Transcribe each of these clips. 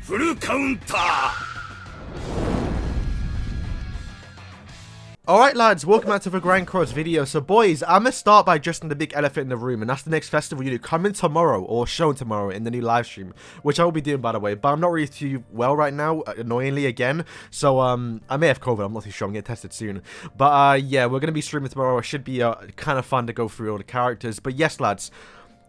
フルカウンター。 Alright lads, welcome back to the Grand Cross video. So boys, I'm going to start by addressing the big elephant in the room, and that's the next festival unit coming tomorrow, or shown tomorrow in the new live stream, which I will be doing by the way, but I'm not really too well right now, annoyingly again, so I may have COVID, I'm not too sure, I'm getting tested soon, but yeah, we're going to be streaming tomorrow. It should be kind of fun to go through all the characters, but yes lads,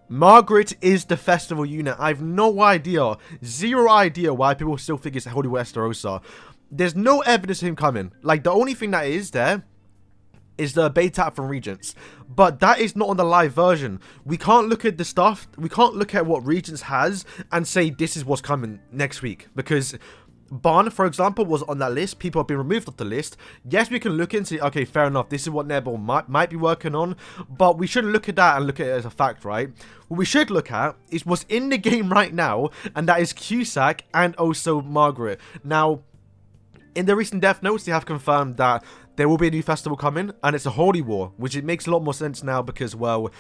Margaret is the festival unit. I have no idea, zero idea why people still think it's Holy Westerosa. There's no evidence of him coming. Like, the only thing that is there is the beta from Regents. But that is not on the live version. We can't look at the stuff. We can't look at what Regents has and say this is what's coming next week. Because Barn, for example, was on that list. People have been removed off the list. Yes, we can look and say, okay, fair enough. This is what Nebel might be working on. But we shouldn't look at that and look at it as a fact, right? What we should look at is what's in the game right now. And that is Cusack and also Margaret. Now, in the recent death notes, they have confirmed that there will be a new festival coming, and it's a Holy War, which it makes a lot more sense now because, well,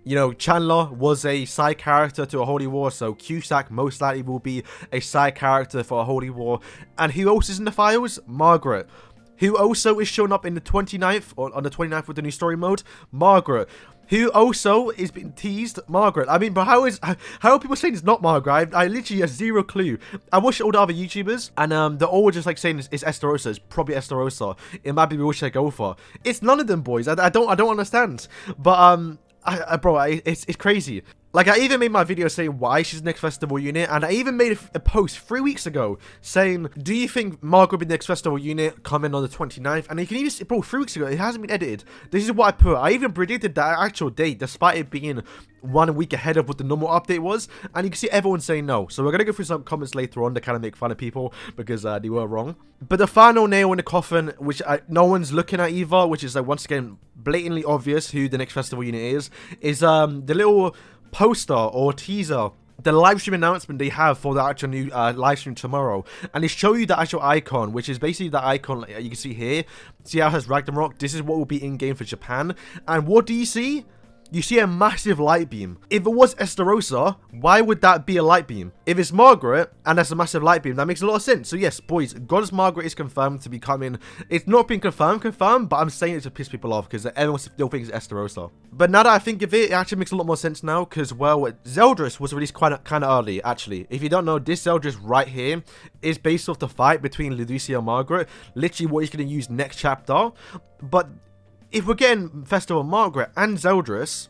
you know, Chandler was a side character to a Holy War, so Cusack most likely will be a side character for a Holy War. And who else is in the files? Margaret. Who also is showing up in the 29th, or on the 29th with the new story mode? Margaret. Who also is being teased? Margaret. I mean, but how are people saying it's not Margaret? I literally have zero clue. I watched all the other YouTubers, and they're all just like saying it's Esterosa. It's probably Esterosa. It might be which I go for. It's none of them, boys. I don't understand. But bro, it's crazy. Like, I even made my video saying why she's the next festival unit, and I even made a post 3 weeks ago saying, do you think Margaret will be the next festival unit coming on the 29th? And you can even see, bro, 3 weeks ago, it hasn't been edited. This is what I put. I even predicted that actual date, despite it being 1 week ahead of what the normal update was, and you can see everyone saying no. So we're going to go through some comments later on to kind of make fun of people, because they were wrong. But the final nail in the coffin, which no one's looking at either, which is, like, once again, blatantly obvious who the next festival unit is the little poster or teaser, the live stream announcement they have for the actual new live stream tomorrow, and they show you the actual icon, which is basically the icon like you can see here. See how it has Ragnarok? This is what will be in game for Japan. And what do you see? You see a massive light beam. If it was Esterosa, why would that be a light beam? If it's Margaret and that's a massive light beam, that makes a lot of sense. So yes, boys, Goddess Margaret is confirmed to be coming. It's not been confirmed, but I'm saying it to piss people off because everyone still thinks it's Esterosa. But now that I think of it, it actually makes a lot more sense now because, well, Zeldras was released kind of early, actually. If you don't know, this Zeldras right here is based off the fight between Luducia and Margaret. Literally what he's going to use next chapter. But if we're getting Festival Margaret and Zeldras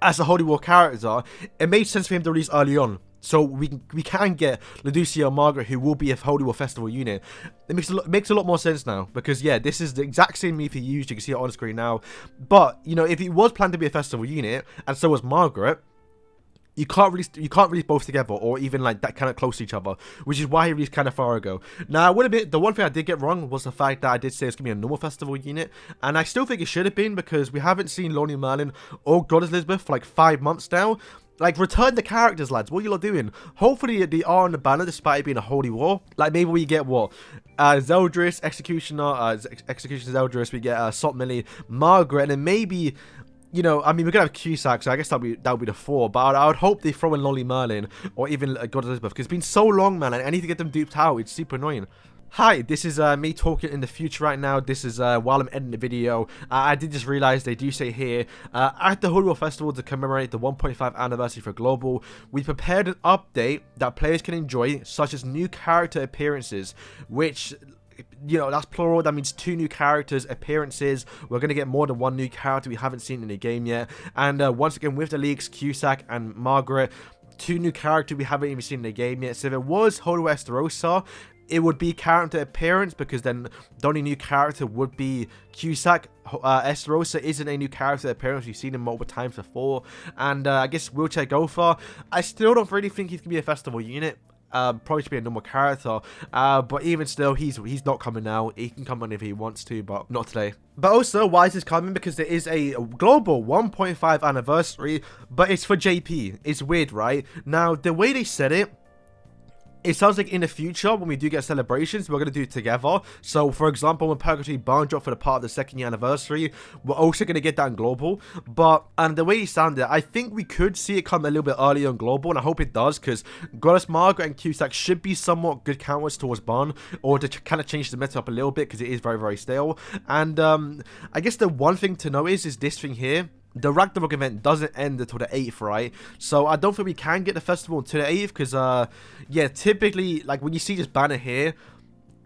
as a Holy War character, it made sense for him to release early on. So we can get Luducia and Margaret, who will be a Holy War Festival unit. It makes a lot more sense now. Because, yeah, this is the exact same move he used. You can see it on screen now. But, you know, if it was planned to be a Festival unit, and so was Margaret, you can't release both together, or even like that kind of close to each other, which is why he released kind of far ago. Now, I would admit, the one thing I did get wrong was the fact that I did say it's gonna be a normal festival unit, and I still think it should have been because we haven't seen Lonely Merlin or Goddess Elizabeth for like 5 months now. Like, return the characters, lads. What are you lot doing? Hopefully they are on the banner despite it being a Holy War. Like, maybe we get what? Zeldras, Executioner, Executioner Zeldras, we get Sot Millie, Margaret, and then maybe, you know, I mean, we're going to have Cusack, so I guess that would be the 4. But I would hope they throw in Lonely Merlin or even Goddess Elizabeth, because it's been so long, man. I need to get them duped out. It's super annoying. Hi, this is me talking in the future right now. This is while I'm editing the video. I did just realize they do say here, at the Holy War Festival to commemorate the 1.5 anniversary for Global, we prepared an update that players can enjoy, such as new character appearances, which, you know, that's plural. That means 2 new characters appearances. We're going to get more than 1 new character we haven't seen in the game yet. And once again, with the leaks, Cusack and Margaret, 2 new characters we haven't even seen in the game yet. So if it was Holy Westerosa, it would be character appearance, because then the only new character would be Cusack. Esterosa isn't a new character appearance. We've seen him multiple times before. And I guess Wheelchair Gopher, I still don't really think he's going to be a festival unit. Probably should be a normal character, but even still, he's not coming now. He can come on if he wants to, but not today. But also, why is this coming? Because there is a global 1.5 anniversary, but it's for JP. It's weird, right? Now, the way they said it it sounds like in the future, when we do get celebrations, we're going to do it together. So, for example, when Purgatory Barn drop for the part of the 2nd year anniversary, we're also going to get that in Global. But, and the way he sounded, I think we could see it come a little bit earlier in Global, and I hope it does, because Goddess Margaret and Cusack should be somewhat good counters towards Barn, or to kind of change the meta up a little bit, because it is very, very stale. And I guess the one thing to know is this thing here. The Ragnarok event doesn't end until the 8th, right? So I don't think we can get the festival until the 8th, because, yeah, typically, like, when you see this banner here,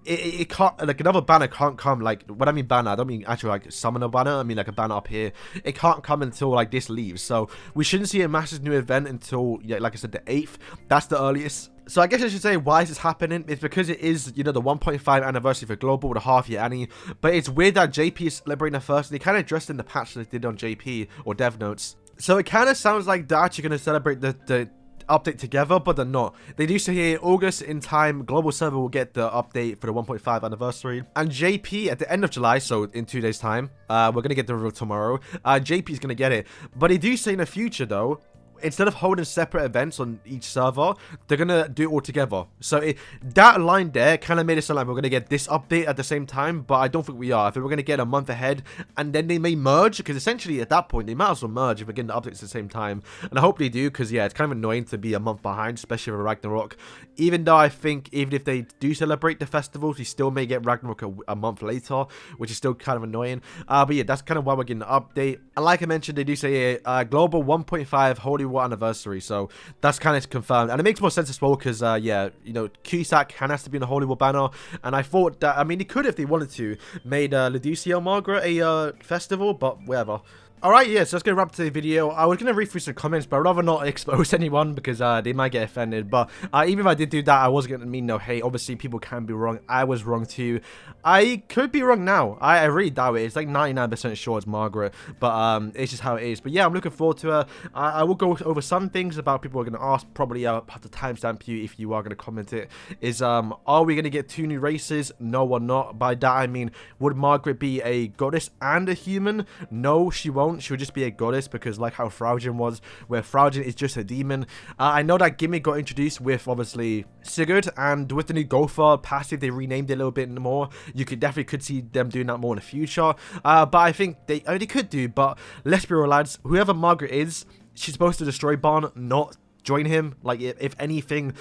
it can't, like, another banner can't come, like, when I mean banner, I don't mean actually, like, summon a banner, I mean, like, a banner up here. It can't come until, like, this leaves, so we shouldn't see a massive new event until, yeah, like I said, the 8th. That's the earliest. So I guess I should say, why is this happening? It's because it is, you know, the 1.5 anniversary for Global with a half-year Annie. But it's weird that JP is celebrating the first, and they kind of dressed in the patch that they did on JP, or Dev Notes. So it kind of sounds like they're actually going to celebrate the update together, but they're not. They do say here, August in time, Global Server will get the update for the 1.5 anniversary. And JP, at the end of July, so in 2 days' time, we're going to get the reveal tomorrow. JP is going to get it. But they do say in the future, though, instead of holding separate events on each server, they're going to do it all together. So that line there kind of made it sound like we're going to get this update at the same time, but I don't think we are. I think we're going to get a month ahead, and then they may merge, because essentially at that point, they might as well merge if we're getting the updates at the same time. And I hope they do, because yeah, it's kind of annoying to be a month behind, especially with Ragnarok. Even though I think even if they do celebrate the festivals, we still may get Ragnarok a month later, which is still kind of annoying. But yeah, that's kind of why we're getting the update. And like I mentioned, they do say Global 1.5 Holy War anniversary, so that's kind of confirmed, and it makes more sense as well, because yeah, you know, Cusack has to be in the Holy War banner, and I thought that, I mean, they could, if they wanted to, made Lucio Margaret a festival, but whatever. Alright, yeah, so let's get wrap up today's video. I was going to read through some comments, but I'd rather not expose anyone, because they might get offended. But even if I did do that, I wasn't going to mean no hate. Obviously, people can be wrong. I was wrong too. I could be wrong now. I really doubt it. It's like 99% sure it's Margaret, but it's just how it is. But yeah, I'm looking forward to her. I will go over some things about people are going to ask. Probably have to timestamp you if you are going to comment it. Is, are we going to get 2 new races? No, we're not. By that, I mean, would Margaret be a goddess and a human? No, she won't. She'll just be a goddess, because like how Fraugen was, where Fraugen is just a demon. I know that gimmick got introduced with obviously Sigurd, and with the new Gopher passive, they renamed it a little bit more. You could see them doing that more in the future. But I think they could do. But let's be real, lads. Whoever Margaret is, she's supposed to destroy Barn, not join him. Like, if anything,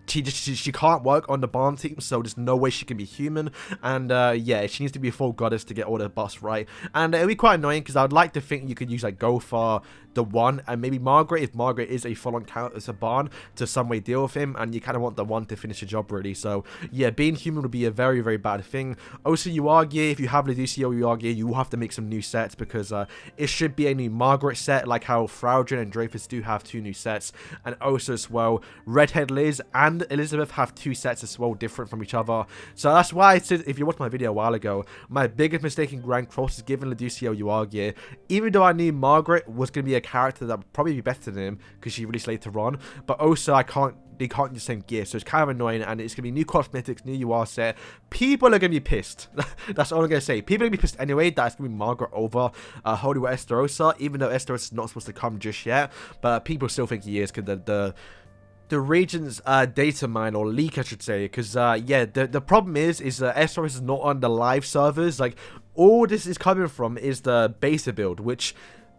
she can't work on the Barn team, so there's no way she can be human. And yeah, she needs to be a full goddess to get all the buffs right. And it'll be quite annoying, because I would like to think you could use like Gopher, the one, and maybe Margaret, if Margaret is a full-on count as a Barn, to some way deal with him, and you kind of want the one to finish the job, really. So yeah, being human would be a very, very bad thing. Also, Uargia, if you have Lucio Uargia, you will have to make some new sets, because it should be a new Margaret set, like how Fraugen and Dreyfus do have 2 new sets. And also as well, Redhead Liz and Elizabeth have 2 sets as well, different from each other. So that's why I said, if you watched my video a while ago, my biggest mistake in Grand Cross is giving Lucio Uargia. Even though I knew Margaret was going to be a character that would probably be better than him, because she released later on, but also they can't use the same gear, so it's kind of annoying. And it's going to be new cosmetics, new UR set. People are going to be pissed. That's all I'm going to say. People are going to be pissed anyway. That's going to be Margaret over Holy War Esterosa, even though Esterosa is not supposed to come just yet, but people still think he is, because the region's data mine, or leak I should say, because yeah, the problem is Esteros is not on the live servers. Like, all this is coming from is the beta build, which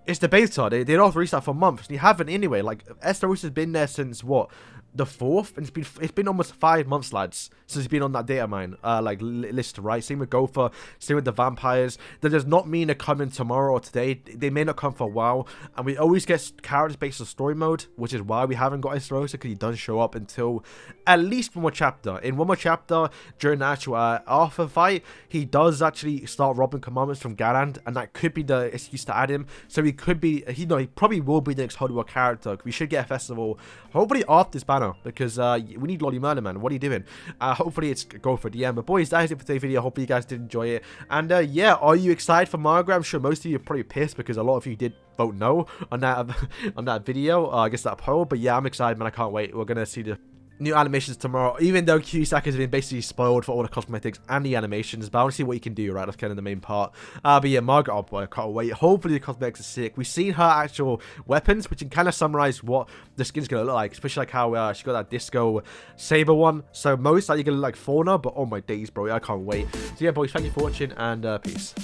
is the beta. They don't release that for months. You haven't anyway. Like, Esteros has been there since what, the 4th, and it's been almost 5 months, lads, since it's been on that data mine like list, right? Same with Gopher, same with the vampires. That does not mean they're coming tomorrow or today. They may not come for a while, and we always get characters based on story mode, which is why we haven't got Esterosa, because he doesn't show up until at least 1 more chapter. In 1 more chapter, during the actual Arthur fight, he does actually start robbing commandments from Garand, and that could be the excuse to add him. So he could be, he probably will be the next Holy War character. We should get a festival hopefully after this banner, because we need Lolly Murder, man. What are you doing? Hopefully it's go for DM. But boys, that is it for today's video. Hopefully you guys did enjoy it. And yeah, are you excited for Margaret? I'm sure most of you are probably pissed, because a lot of you did vote no on that on that video. I guess that poll. But yeah, I'm excited, man. I can't wait. We're gonna see the new animations tomorrow, even though Cusack has been basically spoiled for all the cosmetics and the animations, but I want to see what you can do, right? That's kind of the main part. But yeah, Margaret, oh boy, I can't wait. Hopefully the cosmetics are sick. We've seen her actual weapons, which can kind of summarize what the skin's going to look like, especially like how she got that disco saber one. So most likely going to look like Fauna, but oh my days, bro, I can't wait. So yeah, boys, thank you for watching, and peace.